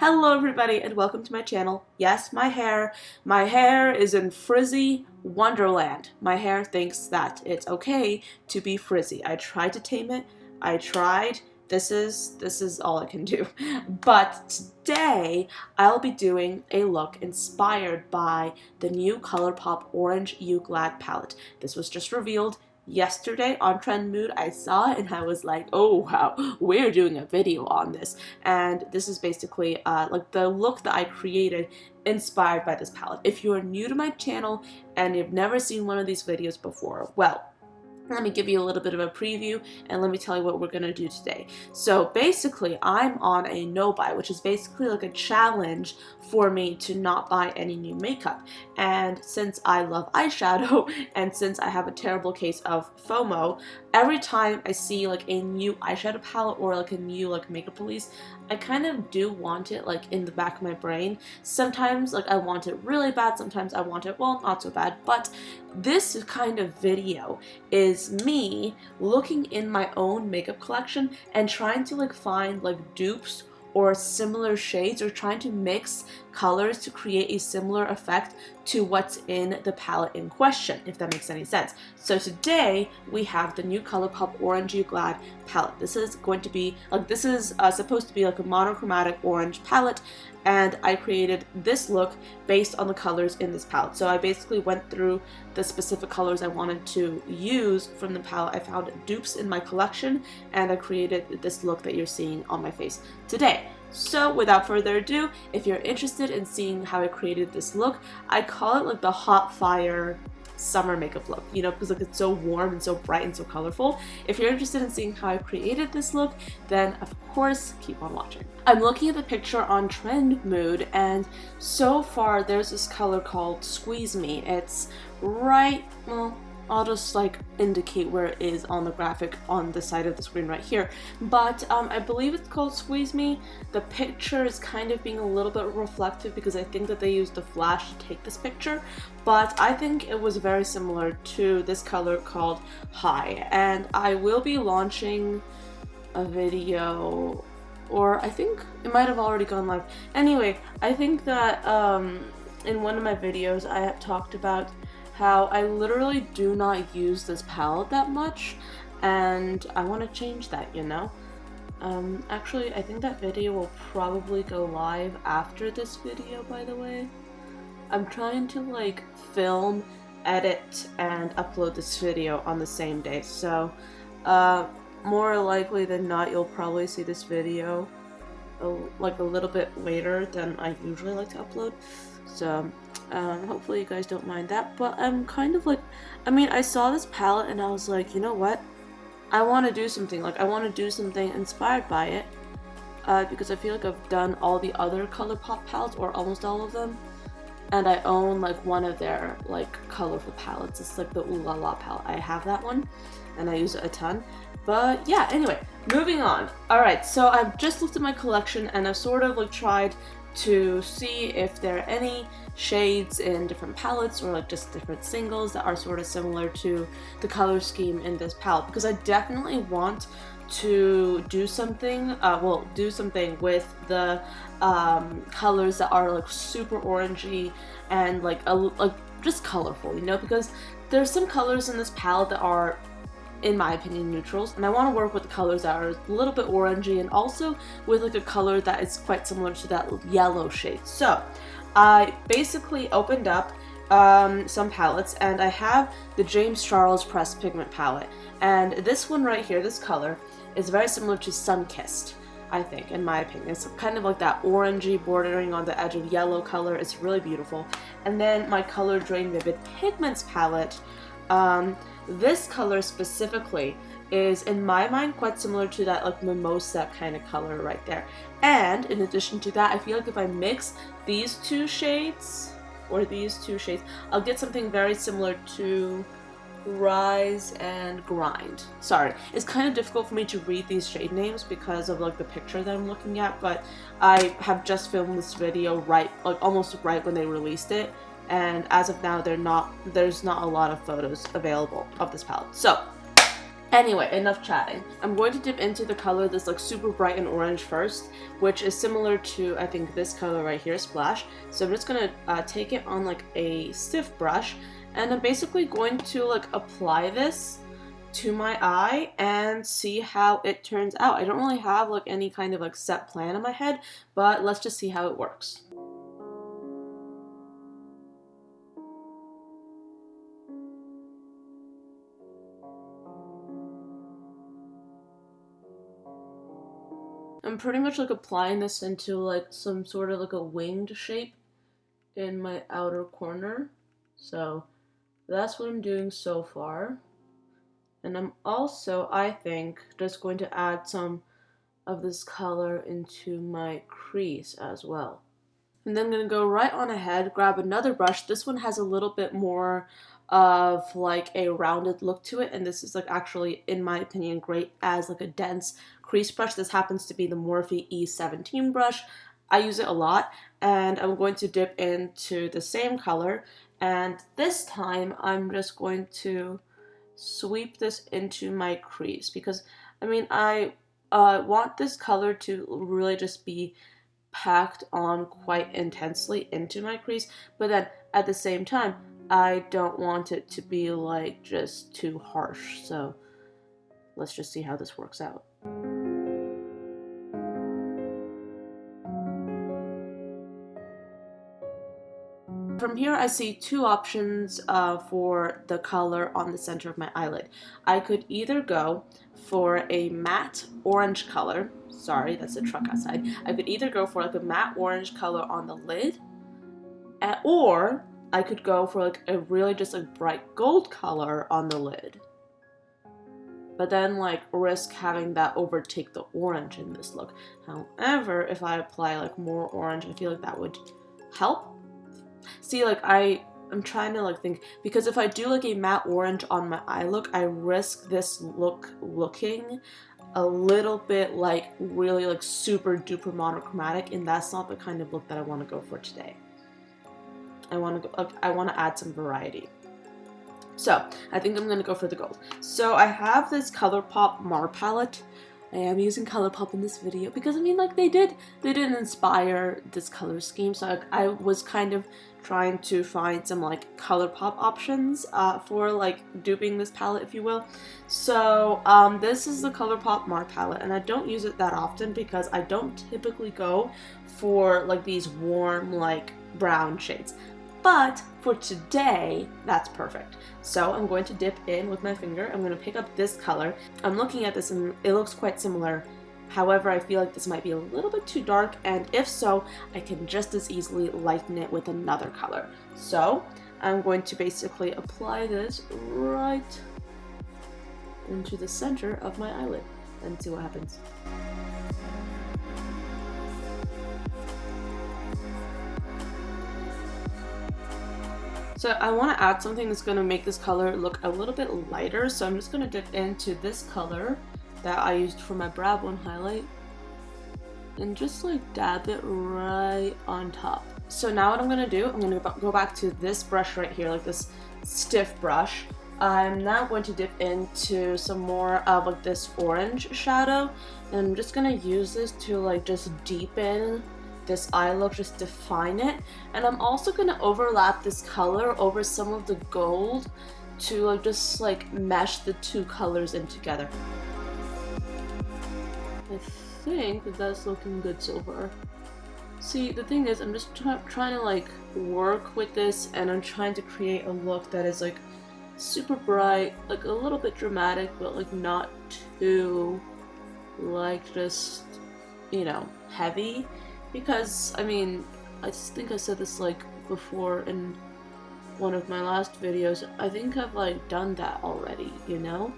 Hello everybody and welcome to my channel. Yes, my hair is in frizzy wonderland. My hair thinks that it's okay to be frizzy. I tried to tame it. I tried. This is all I can do. But today I'll be doing a look inspired by the new ColourPop Orange You Glad palette. This was just revealed yesterday on Trend Mood. I saw it and I was like, oh wow, we're doing a video on this. And this is basically like the look that I created inspired by this palette. If you're new to my channel and you've never seen one of these videos before, well, let me give you a little bit of a preview and let me tell you what we're going to do today. So basically I'm on a no buy, which is basically like a challenge for me to not buy any new makeup. And since I love eyeshadow and since I have a terrible case of FOMO, every time I see like a new eyeshadow palette or like a new like makeup release, I kind of do want it like in the back of my brain. Sometimes like I want it really bad, sometimes I want it, well, not so bad, but this kind of video is me looking in my own makeup collection and trying to like find like dupes or similar shades, or trying to mix colors to create a similar effect to what's in the palette in question, if that makes any sense. So today we have the new ColourPop Orange You Glad palette. This is going to be like, this is supposed to be like a monochromatic orange palette, and I created this look based on the colors in this palette. So I basically went through the specific colors I wanted to use from the palette. I found dupes in my collection and I created this look that you're seeing on my face today. So without further ado, if you're interested in seeing how I created this look, I call it like the hot fire summer makeup look, you know, because like it's so warm and so bright and so colorful. If you're interested in seeing how I created this look, then of course keep on watching. I'm looking at the picture on Trend Mood, and so far there's this color called Squeeze Me. It's right, well, I'll just like indicate where it is on the graphic on the side of the screen right here. But I believe it's called Squeeze Me. The picture is kind of being a little bit reflective because I think that they used the flash to take this picture. But I think it was very similar to this color called High. And I will be launching a video, or I think it might have already gone live. Anyway, I think that in one of my videos I have talked about how I literally do not use this palette that much, and I want to change that, you know? Actually, I think that video will probably go live after this video, by the way. I'm trying to like film, edit, and upload this video on the same day, so more likely than not you'll probably see this video like a little bit later than I usually like to upload. So hopefully you guys don't mind that, but I'm kind of like, I mean, I saw this palette and I was like, you know what, I want to do something, like I want to do something inspired by it, because I feel like I've done all the other ColourPop palettes, or almost all of them, and I own like one of their like colorful palettes. It's like the Ooh La La palette. I have that one and I use it a ton. But yeah, anyway, moving on. Alright, so I've just looked at my collection and I've sort of like tried to see if there are any shades in different palettes or like just different singles that are sort of similar to the color scheme in this palette, because I definitely want to do something, do something with the colors that are like super orangey and like just colorful, you know, because there's some colors in this palette that are, in my opinion, neutrals, and I want to work with the colors that are a little bit orangey and also with like a color that is quite similar to that yellow shade. So I basically opened up some palettes, and I have the James Charles Press Pigment palette, and this one right here, this color, is very similar to Sunkissed, I think, in my opinion. It's kind of like that orangey bordering on the edge of yellow color. It's really beautiful. And then my Color Drain Vivid Pigments palette, this color specifically is, in my mind, quite similar to that like mimosa kind of color right there. And in addition to that, I feel like if I mix these two shades, or these two shades, I'll get something very similar to Rise and Grind. Sorry, it's kind of difficult for me to read these shade names because of like the picture that I'm looking at, but I have just filmed this video right, like almost right when they released it, and as of now there's not a lot of photos available of this palette. So Anyway, enough chatting. I'm going to dip into the color that's like super bright and orange first, which is similar to, I think, this color right here, Splash. So I'm just gonna take it on like a stiff brush, and I'm basically going to like apply this to my eye and see how it turns out. I don't really have like any kind of like set plan in my head, but let's just see how it works. I'm pretty much like applying this into like some sort of like a winged shape in my outer corner. So that's what I'm doing so far. And I'm also, I think, just going to add some of this color into my crease as well. And then I'm going to go right on ahead, grab another brush. This one has a little bit more of like a rounded look to it, and this is like actually, in my opinion, great as like a dense crease brush. This happens to be the Morphe E17 brush. I use it a lot, and I'm going to dip into the same color, and this time I'm just going to sweep this into my crease, because I mean I want this color to really just be packed on quite intensely into my crease, but then at the same time I don't want it to be like just too harsh. So let's just see how this works out. From here I see two options for the color on the center of my eyelid. I could either go for a matte orange color. Sorry, that's a truck outside. I could either go for like a matte orange color on the lid, or I could go for like a really just like bright gold color on the lid. But then like risk having that overtake the orange in this look. However, if I apply like more orange, I feel like that would help. See, like I'm trying to like think, because if I do like a matte orange on my eye look, I risk this look looking a little bit like really like super duper monochromatic, and that's not the kind of look that I want to go for today. I want to add some variety. So I think I'm gonna go for the gold. So I have this ColourPop Mar palette. I am using ColourPop in this video because I mean, like they did inspire this color scheme. So I was kind of trying to find some like ColourPop options for like duping this palette, if you will. So this is the ColourPop Mar palette, and I don't use it that often because I don't typically go for like these warm like brown shades. But for today, that's perfect. So I'm going to dip in with my finger. I'm going to pick up this color. I'm looking at this and it looks quite similar. However, I feel like this might be a little bit too dark, and if so, I can just as easily lighten it with another color. So I'm going to basically apply this right into the center of my eyelid and see what happens. So I want to add something that's going to make this color look a little bit lighter, so I'm just going to dip into this color that I used for my brow bone highlight and just like dab it right on top. So now what I'm going to do, I'm going to go back to this brush right here, like this stiff brush. I'm now going to dip into some more of like this orange shadow, and I'm just going to use this to like just deepen this eye look, just define it. And I'm also going to overlap this color over some of the gold to like just like mesh the two colors in together. I think that's looking good so far. See, the thing is, I'm just trying to like work with this, and I'm trying to create a look that is like super bright, like a little bit dramatic, but like not too like just, you know, heavy. Because, I mean, I think I said this like before in one of my last videos, I think I've like done that already, you know?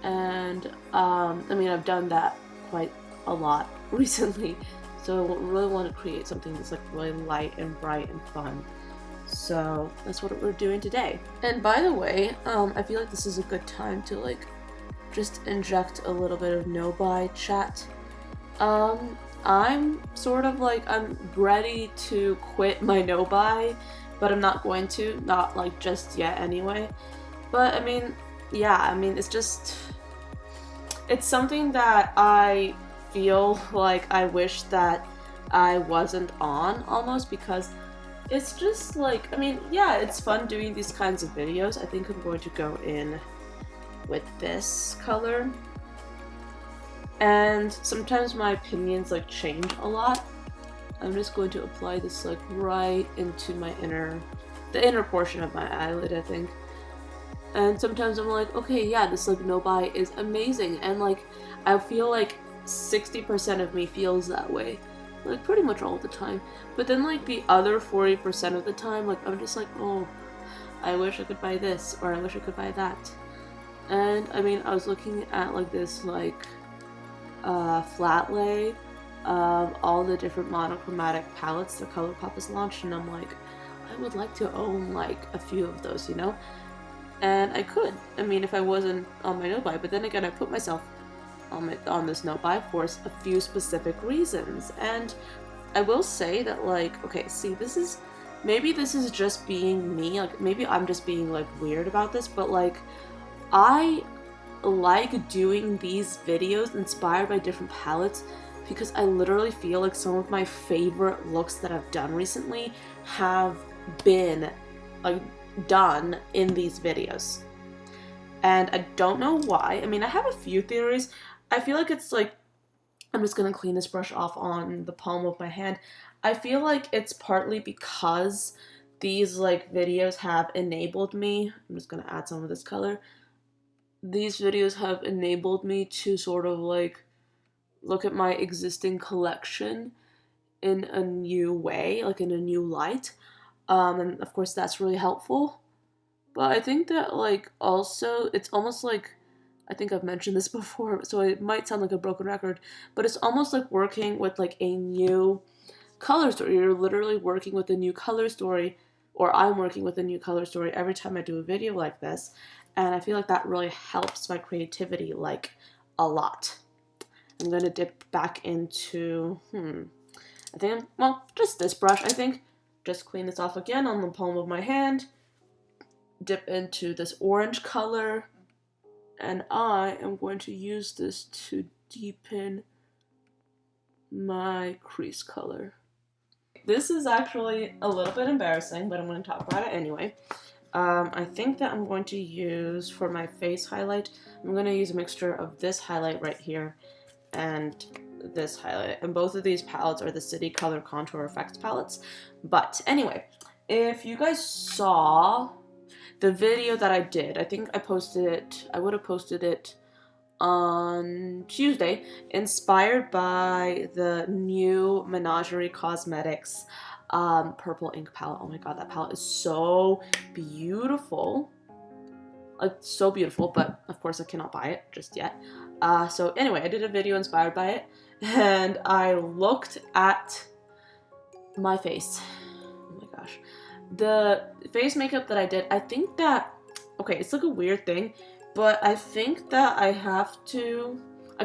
And, I mean, I've done that quite a lot recently, so I really want to create something that's like really light and bright and fun. So that's what we're doing today. And by the way, I feel like this is a good time to like just inject a little bit of no-buy chat. I'm sort of like, I'm ready to quit my no-buy, but I'm not going to, not like just yet anyway. But I mean, yeah, I mean, it's just, it's something that I feel like I wish that I wasn't on almost, because it's just like, I mean, yeah, it's fun doing these kinds of videos. I think I'm going to go in with this color. And sometimes my opinions like change a lot. I'm just going to apply this like right into the inner portion of my eyelid, I think. And sometimes I'm like, okay, yeah, this like no-buy is amazing, and like I feel like 60% of me feels that way, like pretty much all the time. But then like the other 40% of the time, like I'm just like, oh, I wish I could buy this, or I wish I could buy that. And I mean, I was looking at like this like flat lay of all the different monochromatic palettes that ColourPop has launched, and I'm like, I would like to own like a few of those, you know? And I could, I mean, if I wasn't on my no-buy, but then again, I put myself on this no-buy for a few specific reasons. And I will say that, like, okay, see, maybe this is just being me, like, maybe I'm just being, like, weird about this, but, like, I like doing these videos inspired by different palettes because I literally feel like some of my favorite looks that I've done recently have been, like, done in these videos. And I don't know why. I mean, I have a few theories. I feel like it's like, I'm just gonna clean this brush off on the palm of my hand. I feel like it's partly because these like videos have enabled me, I'm just gonna add some of this color. These videos have enabled me to sort of like look at my existing collection in a new way, like in a new light. And of course that's really helpful. But I think that like also it's almost like, I think I've mentioned this before, so it might sound like a broken record, but it's almost like working with like a new color story. You're literally working with a new color story, or I'm working with a new color story every time I do a video like this, and I feel like that really helps my creativity like a lot. I'm gonna dip back into, I think, well, just this brush, I think. Just clean this off again on the palm of my hand. Dip into this orange color, and I am going to use this to deepen my crease color. This is actually a little bit embarrassing, but I'm going to talk about it anyway. I think that I'm going to use, for my face highlight, I'm going to use a mixture of this highlight right here and this highlight. And both of these palettes are the City Color Contour Effects palettes. But anyway, if you guys saw the video that I did, I think I posted it, I would have posted it on Tuesday, inspired by the new Menagerie Cosmetics purple ink palette. Oh my god, that palette is so beautiful. Like, so beautiful, but of course I cannot buy it just yet. So anyway, I did a video inspired by it, and I looked at my face. Oh my gosh. The face makeup that I did, I think that, okay, it's like a weird thing, but I think that I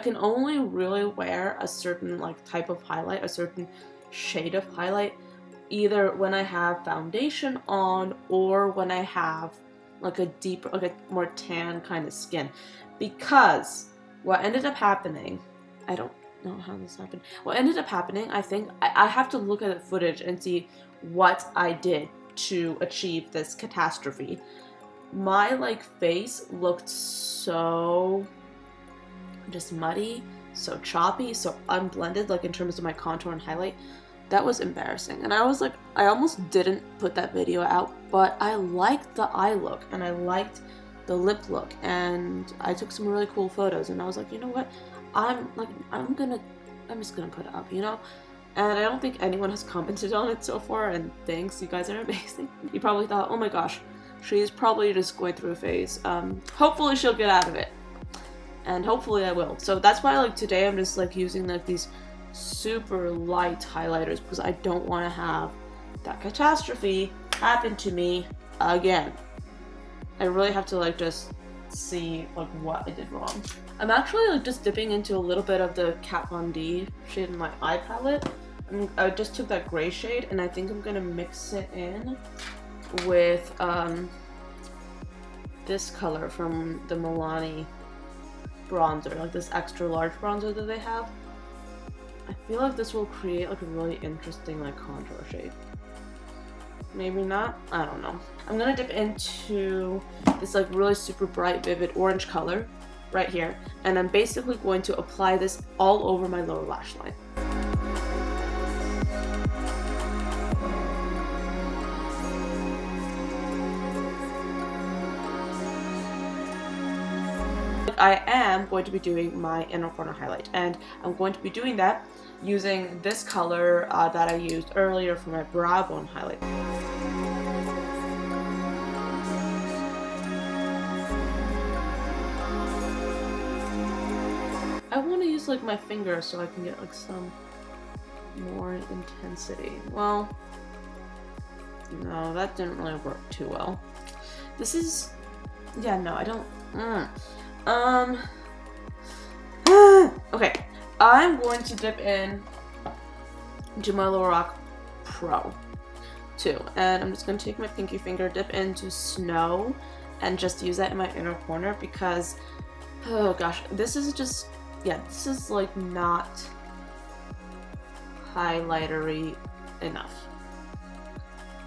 can only really wear a certain like type of highlight, a certain shade of highlight, either when I have foundation on or when I have like a deeper, like a more tan kind of skin. Because what ended up happening, I don't know how this happened. What ended up happening, I think, I have to look at the footage and see what I did to achieve this catastrophe. My like face looked so just muddy, so choppy, so unblended, like in terms of my contour and highlight. That was embarrassing. And I was like, I almost didn't put that video out, but I liked the eye look and I liked the lip look, and I took some really cool photos, and I was like, you know what, I'm just gonna put it up, you know? And I don't think anyone has commented on it so far, and thanks, you guys are amazing. You probably thought, oh my gosh, she's probably just going through a phase. Hopefully she'll get out of it. And hopefully I will. So that's why like today I'm just like using like these super light highlighters, because I don't want to have that catastrophe happen to me again. I really have to like just see like what I did wrong. I'm actually like just dipping into a little bit of the Kat Von D shade in my eye palette. I just took that gray shade, and I think I'm gonna mix it in with this color from the Milani bronzer, like this extra large bronzer that they have. I feel like this will create like a really interesting like contour shape. Maybe not, I don't know. I'm gonna dip into this like really super bright vivid orange color right here, and I'm basically going to apply this all over my lower lash line. I am going to be doing my inner corner highlight, and I'm going to be doing that using this color that I used earlier for my brow bone highlight. I want to use like my finger so I can get like some more intensity. Well, no, that didn't really work too well. This is, yeah, no, I don't, okay, I'm going to dip in to my Lower Rock Pro too, and I'm just going to take my pinky finger, dip into Snow, and just use that in my inner corner because, oh gosh, this is just, yeah, this is like not highlightery enough.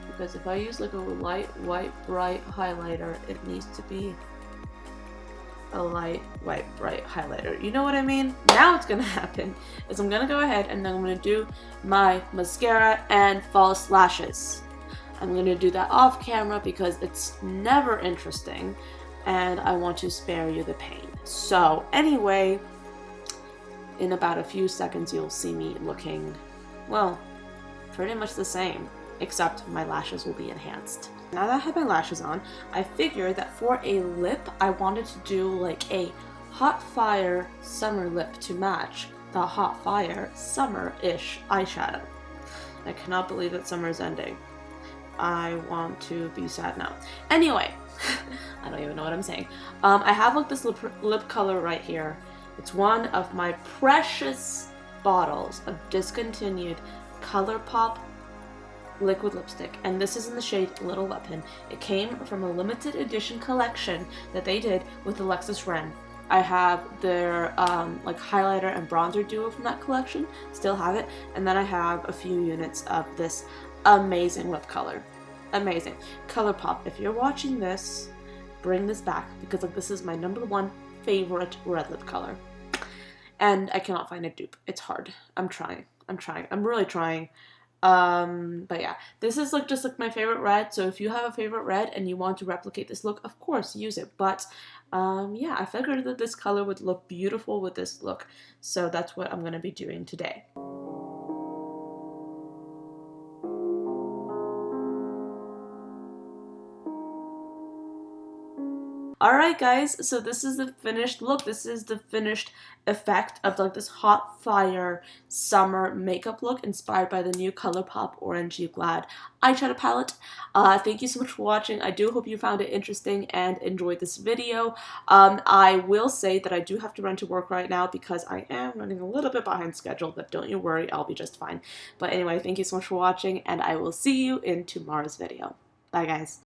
Because if I use like a light white bright highlighter, it needs to be a light white bright highlighter. You know what I mean? Now what's gonna happen is I'm gonna go ahead and then I'm gonna do my mascara and false lashes. I'm gonna do that off camera because it's never interesting and I want to spare you the pain. So anyway, in about a few seconds you'll see me looking, well, pretty much the same, except my lashes will be enhanced. Now that I have my lashes on, I figured that for a lip, I wanted to do like a Hot Fire summer lip to match the Hot Fire summer-ish eyeshadow. I cannot believe that summer is ending. I want to be sad now. Anyway, I don't even know what I'm saying. I have like this lip color right here. It's one of my precious bottles of discontinued ColourPop liquid lipstick, and this is in the shade Little Weapon. It came from a limited edition collection that they did with Alexis Ren. I have their like highlighter and bronzer duo from that collection, still have it, and then I have a few units of this amazing lip color. Amazing. ColourPop, if you're watching this, bring this back because like this is my #1 favorite red lip color. And I cannot find a dupe. It's hard. I'm trying. I'm really trying. But yeah, this is like just like my favorite red, so if you have a favorite red and you want to replicate this look, of course use it, but yeah, I figured that this color would look beautiful with this look, so that's what I'm going to be doing today. Alright guys, so this is the finished look. This is the finished effect of like this Hot Fire summer makeup look inspired by the new ColourPop Orange You Glad eyeshadow palette. Thank you so much for watching. I do hope you found it interesting and enjoyed this video. I will say that I do have to run to work right now because I am running a little bit behind schedule, but don't you worry, I'll be just fine. But anyway, thank you so much for watching and I will see you in tomorrow's video. Bye guys.